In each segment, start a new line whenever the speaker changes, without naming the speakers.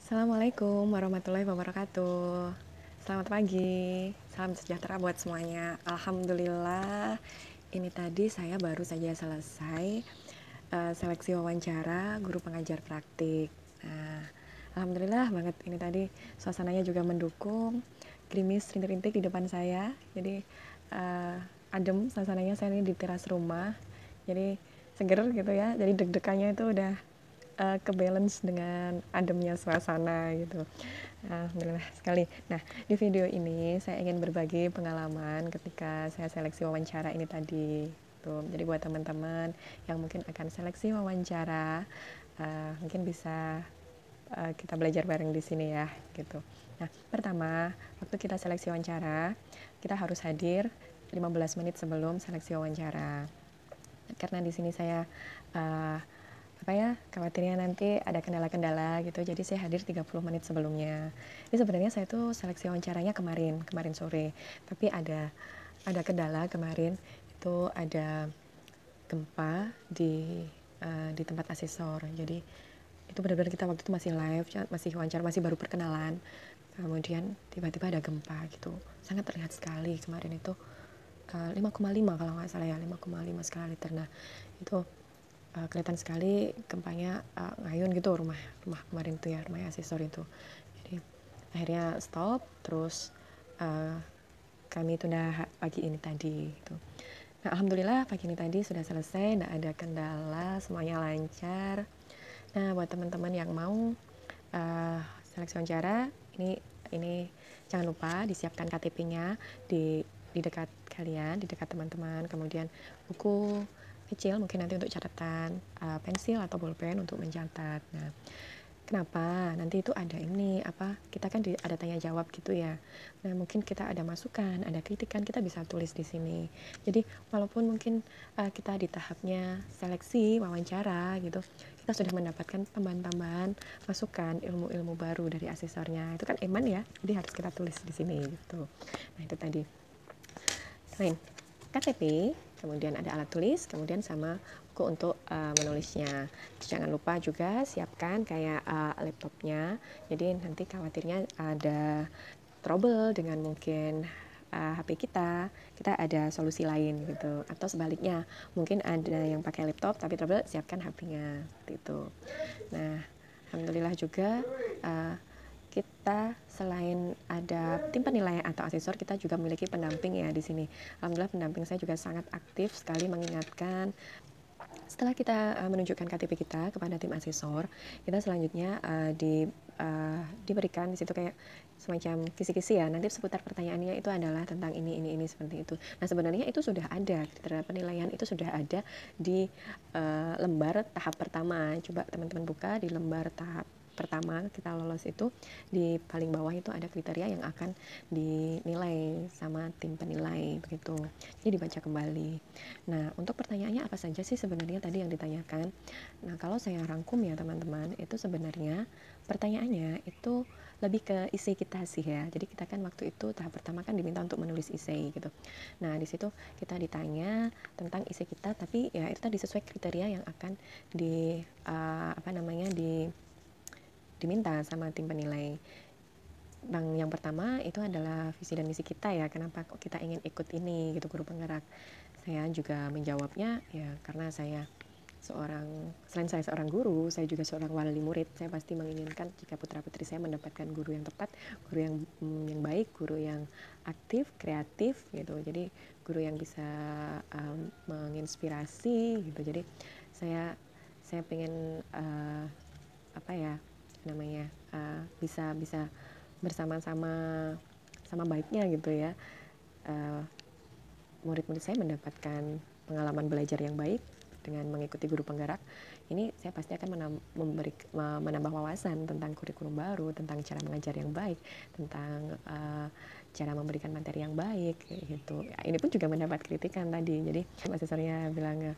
Assalamualaikum warahmatullahi wabarakatuh. Selamat pagi, salam sejahtera buat semuanya. Alhamdulillah, ini tadi saya baru saja selesai seleksi wawancara guru pengajar praktik. Nah, alhamdulillah banget ini tadi suasananya juga mendukung, gerimis rintik-rintik di depan saya. Jadi adem suasananya, saya ini di teras rumah. Jadi seger gitu ya. Jadi deg-degannya itu udah ke balance dengan ademnya suasana gitu. Alhamdulillah sekali. Nah, di video ini saya ingin berbagi pengalaman ketika saya seleksi wawancara ini tadi. Tuh, jadi buat teman-teman yang mungkin akan seleksi wawancara, mungkin bisa kita belajar bareng di sini ya, gitu. Nah, pertama, waktu kita seleksi wawancara, kita harus hadir 15 menit sebelum seleksi wawancara. Karena di sini saya khawatirnya nanti ada kendala-kendala gitu, jadi saya hadir 30 menit sebelumnya. Ini sebenarnya saya tuh seleksi wawancaranya kemarin sore, tapi ada kendala kemarin, itu ada gempa di tempat asesor. Jadi itu benar-benar kita waktu itu masih live, masih wawancara, masih baru perkenalan, kemudian tiba-tiba ada gempa gitu, sangat terlihat sekali kemarin itu 5,5 kalau nggak salah ya, 5,5 skala Richter. Nah itu kelihatan sekali gempanya ngayun gitu rumah kemarin tuh ya, rumah asesor itu. Jadi akhirnya stop, terus kami tunda pagi ini tadi gitu. Nah, alhamdulillah pagi ini tadi sudah selesai, tidak ada kendala, semuanya lancar. Nah, buat teman-teman yang mau seleksi wawancara, ini jangan lupa disiapkan KTP-nya di dekat kalian, di dekat teman-teman, kemudian buku kecil mungkin nanti untuk catatan, pensil atau bolpen untuk mencatat. Nah, kenapa? Nanti itu ada kita kan ada tanya jawab gitu ya. Nah, mungkin kita ada masukan, ada kritikan, kita bisa tulis di sini. Jadi, walaupun mungkin kita di tahapnya seleksi, wawancara gitu, kita sudah mendapatkan tambahan-tambahan masukan, ilmu-ilmu baru dari asesornya. Itu kan eman ya, jadi harus kita tulis di sini gitu. Nah, itu tadi. Selain KTP, kemudian ada alat tulis, kemudian sama buku untuk menulisnya. Jangan lupa juga siapkan kayak laptopnya, jadi nanti khawatirnya ada trouble dengan mungkin HP kita ada solusi lain gitu, atau sebaliknya mungkin ada yang pakai laptop tapi trouble, siapkan HP-nya gitu. Nah, alhamdulillah juga kita selain ada tim penilai atau asesor, kita juga memiliki pendamping ya di sini. Alhamdulillah pendamping saya juga sangat aktif sekali mengingatkan. Setelah kita menunjukkan KTP kita kepada tim asesor, kita selanjutnya diberikan di situ kayak semacam kisi-kisi ya. Nanti seputar pertanyaannya itu adalah tentang ini seperti itu. Nah, sebenarnya itu sudah ada, kriteria penilaian itu sudah ada di lembar tahap pertama. Coba teman-teman buka di lembar tahap pertama kita lolos itu, di paling bawah itu ada kriteria yang akan dinilai sama tim penilai begitu. Jadi dibaca kembali. Nah, untuk pertanyaannya apa saja sih sebenarnya tadi yang ditanyakan? Nah, kalau saya rangkum ya teman-teman, itu sebenarnya pertanyaannya itu lebih ke isi kita sih ya. Jadi kita kan waktu itu tahap pertama kan diminta untuk menulis isi gitu. Nah, di situ kita ditanya tentang isi kita, tapi ya itu tadi sesuai kriteria yang akan diminta sama tim penilai. Yang pertama itu adalah visi dan misi kita ya, kenapa kok kita ingin ikut ini gitu, guru penggerak. Saya juga menjawabnya ya karena selain saya seorang guru, saya juga seorang wali murid. Saya pasti menginginkan jika putra putri saya mendapatkan guru yang tepat, guru yang baik, guru yang aktif, kreatif gitu. Jadi guru yang bisa menginspirasi gitu. Jadi saya pengen bisa bersama-sama baiknya gitu ya, murid-murid saya mendapatkan pengalaman belajar yang baik dengan mengikuti guru penggerak. Ini saya pasti akan menambah wawasan tentang kurikulum baru, tentang cara mengajar yang baik, tentang cara memberikan materi yang baik gitu. Ini pun juga mendapat kritikan tadi. Jadi asesornya bilang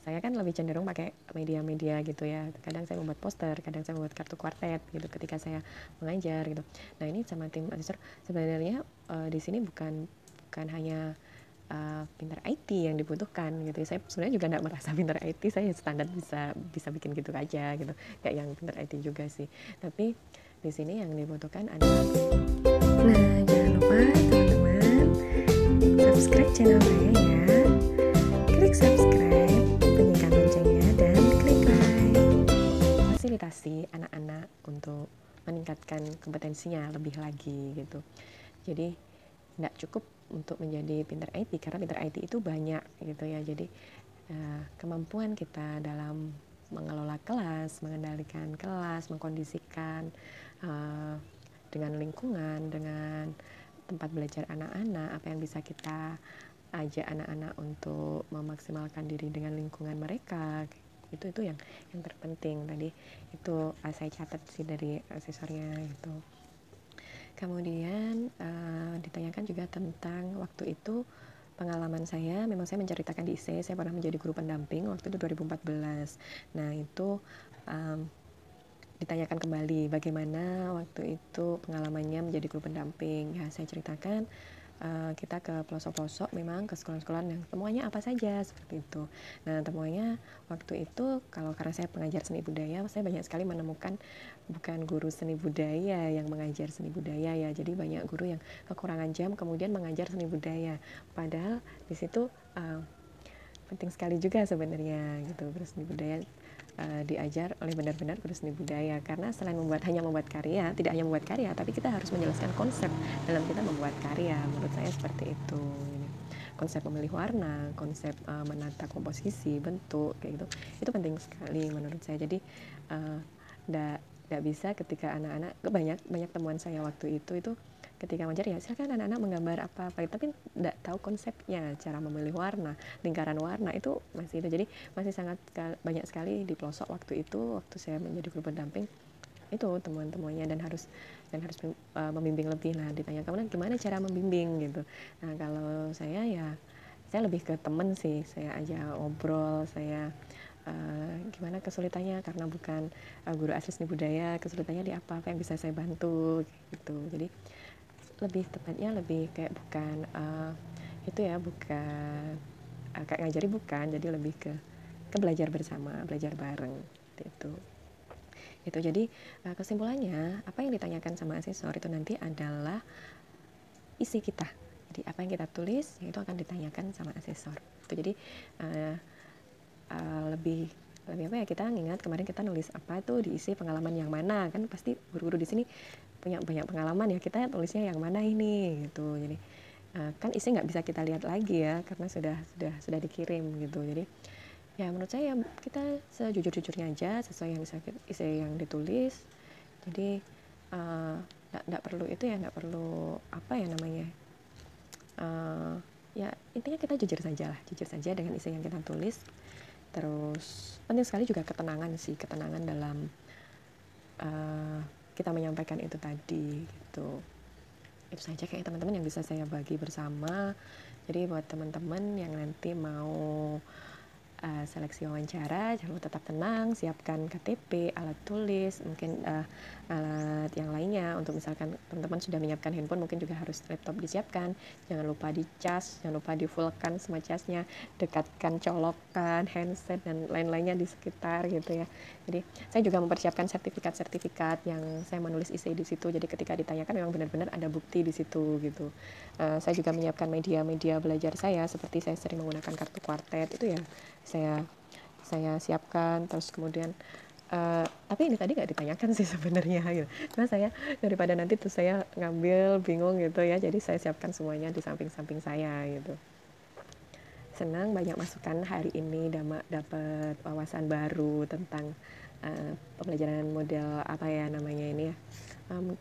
saya kan lebih cenderung pakai media-media gitu ya. Kadang saya membuat poster, kadang saya membuat kartu kuartet gitu ketika saya mengajar gitu. Nah, ini sama tim asesor sebenarnya di sini bukan hanya pintar IT yang dibutuhkan gitu. Saya sebenarnya juga nggak merasa pintar IT, saya standar bisa bikin gitu aja gitu, kayak yang pintar IT juga sih. Tapi di sini yang dibutuhkan adalah, nah jangan lupa teman-teman subscribe channel saya ya, klik subscribe, bunyikan loncengnya, dan klik like. Fasilitasi anak-anak untuk meningkatkan kompetensinya lebih lagi gitu. Jadi nggak cukup untuk menjadi pintar IT, karena pintar IT itu banyak gitu ya. Jadi kemampuan kita dalam mengelola kelas, mengendalikan kelas, mengkondisikan dengan lingkungan, dengan tempat belajar anak-anak, apa yang bisa kita ajak anak-anak untuk memaksimalkan diri dengan lingkungan mereka, itu yang terpenting tadi. Itu saya catat sih dari asesornya gitu. Kemudian ditanyakan juga tentang waktu itu pengalaman saya. Memang saya menceritakan di IC, saya pernah menjadi guru pendamping waktu itu 2014. Nah itu ditanyakan kembali bagaimana waktu itu pengalamannya menjadi guru pendamping. Ya saya ceritakan kita ke pelosok-pelosok, memang ke sekolah-sekolah yang temuannya apa saja seperti itu. Nah temuannya waktu itu, karena saya pengajar seni budaya, saya banyak sekali menemukan bukan guru seni budaya yang mengajar seni budaya ya, jadi banyak guru yang kekurangan jam kemudian mengajar seni budaya, padahal di situ penting sekali juga sebenarnya gitu, guru seni budaya diajar oleh benar-benar guru seni budaya, karena selain hanya membuat karya, tidak hanya membuat karya, tapi kita harus menjelaskan konsep dalam kita membuat karya. Menurut saya seperti itu. Konsep memilih warna, konsep menata komposisi, bentuk, kayak gitu, itu penting sekali menurut saya. Jadi tidak bisa ketika anak-anak, banyak temuan saya waktu itu ketika mengajar ya silakan anak-anak menggambar apa-apa, tapi tidak tahu konsepnya, cara memilih warna, lingkaran warna, itu masih itu. Jadi masih sangat banyak sekali di pelosok waktu itu, waktu saya menjadi guru pendamping, itu temuan-temuannya, dan harus membimbing lebih. Nah ditanya kemudian gimana cara membimbing gitu. Nah kalau saya ya saya lebih ke temen sih, saya aja ngobrol, saya gimana kesulitannya, karena bukan guru asli seni budaya, kesulitannya di apa yang bisa saya bantu gitu. Jadi lebih tepatnya lebih kayak bukan itu ya, bukan kayak ngajari, bukan, jadi lebih ke belajar bersama, belajar bareng gitu. Itu jadi kesimpulannya, apa yang ditanyakan sama asesor itu nanti adalah isi kita. Jadi apa yang kita tulis itu akan ditanyakan sama asesor. Itu jadi lebih apa ya, kita ingat kemarin kita nulis apa tuh, diisi pengalaman yang mana, kan pasti guru-guru di sini punya banyak pengalaman ya, kita tulisnya yang mana ini gitu. Jadi kan isi nggak bisa kita lihat lagi ya, karena sudah dikirim gitu. Jadi ya menurut saya kita sejujur-jujurnya aja, sesuai yang bisa isi yang ditulis. Jadi nggak perlu itu ya, nggak perlu apa ya namanya, ya intinya kita jujur saja dengan isi yang kita tulis. Terus penting sekali juga ketenangan sih, ketenangan dalam kita menyampaikan itu tadi gitu. Itu saja kayak teman-teman yang bisa saya bagi bersama. Jadi buat teman-teman yang nanti mau seleksi wawancara, jangan lupa tetap tenang, siapkan KTP, alat tulis, mungkin alat yang lainnya. Untuk misalkan teman-teman sudah menyiapkan handphone, mungkin juga harus laptop disiapkan. Jangan lupa dicas, jangan lupa di-fullkan semua casnya, dekatkan, colokkan handset dan lain-lainnya di sekitar gitu ya. Jadi saya juga mempersiapkan sertifikat-sertifikat yang saya menulis isi di situ. Jadi ketika ditanyakan memang benar-benar ada bukti di situ gitu. Saya juga menyiapkan media-media belajar saya, seperti saya sering menggunakan kartu kuartet itu ya. Saya siapkan. Terus kemudian tapi ini tadi nggak ditanyakan sih sebenarnya gitu. Nah saya daripada nanti tuh saya ngambil bingung gitu ya, jadi saya siapkan semuanya di samping-samping saya gitu. Senang banyak masukan hari ini, dapat wawasan baru tentang pembelajaran model apa ya namanya ini ya,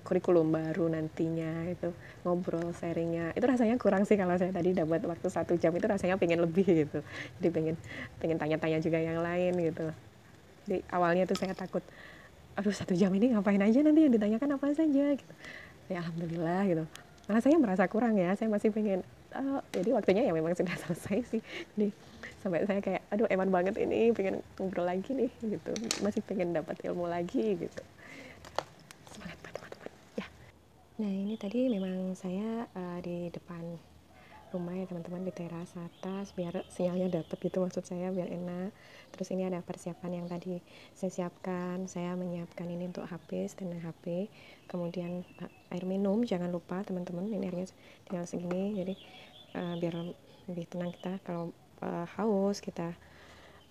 kurikulum baru nantinya. Itu ngobrol sharingnya itu rasanya kurang sih, kalau saya tadi dapat waktu 1 jam itu rasanya pengen lebih gitu. Jadi pengen tanya-tanya juga yang lain gitu. Di awalnya tuh saya takut, aduh 1 jam ini ngapain aja, nanti yang ditanyakan apa saja gitu. Ya alhamdulillah gitu, malah saya merasa kurang ya, saya masih pengen jadi waktunya ya memang sudah selesai sih. Jadi sampai saya kayak aduh eman banget ini, pengen ngobrol lagi nih gitu, masih pengen dapat ilmu lagi gitu. Semangat buat teman-teman ya. Nah ini tadi memang saya di depan rumah ya teman-teman, di teras atas biar sinyalnya dapat gitu, maksud saya biar enak. Terus ini ada persiapan yang tadi saya siapkan, saya menyiapkan ini untuk HP, stand HP, kemudian air minum jangan lupa teman-teman, ini airnya tinggal segini, jadi biar lebih tenang kita kalau haus kita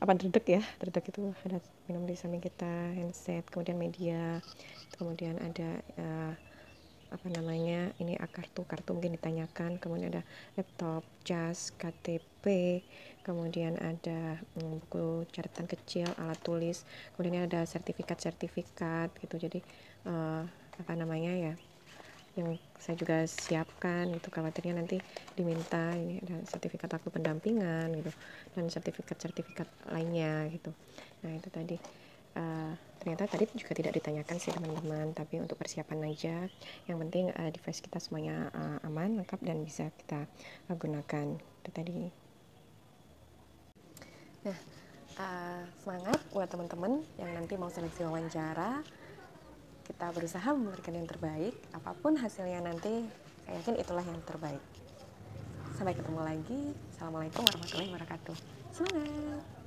apa dredeg ya, dredeg itu ada minum di samping kita, handset, kemudian media, kemudian ada apa namanya ini kartu mungkin ditanyakan, kemudian ada laptop, jas, KTP, kemudian ada buku catatan kecil, alat tulis, kemudian ada sertifikat gitu. Jadi apa namanya ya yang saya juga siapkan itu, khawatirnya nanti diminta ini ada sertifikat aktu pendampingan gitu dan sertifikat lainnya gitu. Nah itu tadi ternyata tadi juga tidak ditanyakan sih teman-teman, tapi untuk persiapan aja, yang penting device kita semuanya aman, lengkap, dan bisa kita gunakan itu tadi. Nah semangat buat teman-teman yang nanti mau seleksi wawancara, kita berusaha memberikan yang terbaik, apapun hasilnya nanti saya yakin itulah yang terbaik. Sampai ketemu lagi. Assalamualaikum warahmatullahi wabarakatuh. Semangat.